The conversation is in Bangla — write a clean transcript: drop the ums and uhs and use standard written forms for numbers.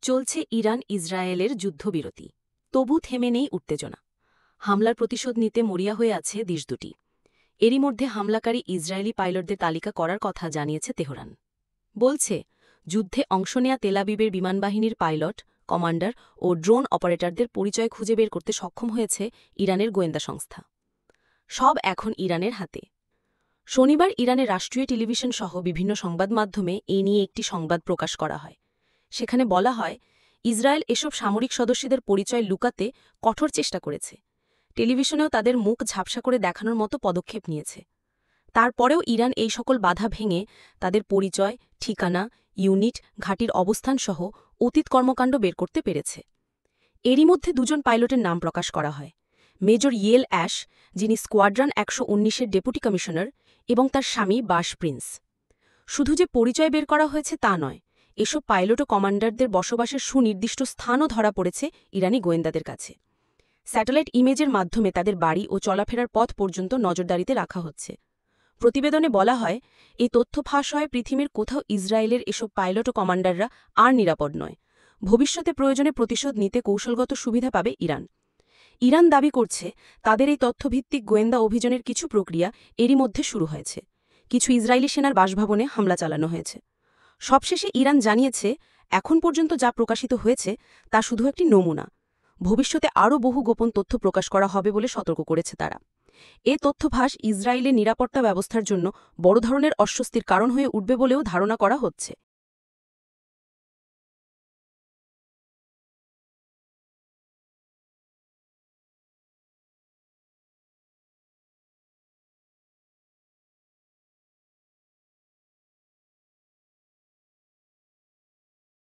চলছে ইরান ইসরায়েলের যুদ্ধবিরতি, তবু থেমে নেই উত্তেজনা। হামলার প্রতিশোধ নিতে মরিয়া হয়ে আছে দেশ দুটি। এরই মধ্যে হামলাকারী ইসরায়েলি পাইলটদের তালিকা করার কথা জানিয়েছে তেহরান। বলছে, যুদ্ধে অংশ নেয়া তেলাবিবের বিমানবাহিনীর পাইলট, কমান্ডার ও ড্রোন অপারেটরদের পরিচয় খুঁজে বের করতে সক্ষম হয়েছে ইরানের গোয়েন্দা সংস্থা। সব এখন ইরানের হাতে। শনিবার ইরানের রাষ্ট্রীয় টেলিভিশন সহ বিভিন্ন সংবাদ মাধ্যমে এ নিয়ে একটি সংবাদ প্রকাশ করা হয়। সেখানে বলা হয়, ইসরায়েল এসব সামরিক সদস্যদের পরিচয় লুকাতে কঠোর চেষ্টা করেছে। টেলিভিশনেও তাদের মুখ ঝাপসা করে দেখানোর মতো পদক্ষেপ নিয়েছে। তারপরেও ইরান এই সকল বাধা ভেঙে তাদের পরিচয়, ঠিকানা, ইউনিট, ঘাঁটির অবস্থানসহ অতীত কর্মকাণ্ড বের করতে পেরেছে। এরই মধ্যে দুজন পাইলটের নাম প্রকাশ করা হয়। মেজর ইয়েল অ্যাশ, যিনি স্কোয়াড্রন ১১৯-এর ডেপুটি কমিশনার, এবং তার স্বামী বাশ প্রিন্স। শুধু যে পরিচয় বের করা হয়েছে তা নয়, এসব পাইলট ও কমান্ডারদের বসবাসের সুনির্দিষ্ট স্থানও ধরা পড়েছে ইরানি গোয়েন্দাদের কাছে। স্যাটেলাইট ইমেজের মাধ্যমে তাদের বাড়ি ও চলাফেরার পথ পর্যন্ত নজরদারিতে রাখা হচ্ছে। প্রতিবেদনে বলা হয়, এই তথ্য ফাঁস হয় পৃথিবীর কোথাও ইসরায়েলের এসব পাইলট ও কমান্ডাররা আর নিরাপদ নয়। ভবিষ্যতে প্রয়োজনে প্রতিশোধ নিতে কৌশলগত সুবিধা পাবে ইরান। ইরান দাবি করছে, তাদের এই তথ্যভিত্তিক গোয়েন্দা অভিযানের কিছু প্রক্রিয়া এরই মধ্যে শুরু হয়েছে। কিছু ইসরায়েলি সেনার বাসভবনে হামলা চালানো হয়েছে। সবশেষে ইরান জানিয়েছে, এখন পর্যন্ত যা প্রকাশিত হয়েছে তা শুধু একটি নমুনা। ভবিষ্যতে আরও বহু গোপন তথ্য প্রকাশ করা হবে বলে সতর্ক করেছে তারা। এ তথ্যভাস ইসরায়েলের নিরাপত্তা ব্যবস্থার জন্য বড় ধরনের অস্বস্তির কারণ হয়ে উঠবে বলেও ধারণা করা হচ্ছে।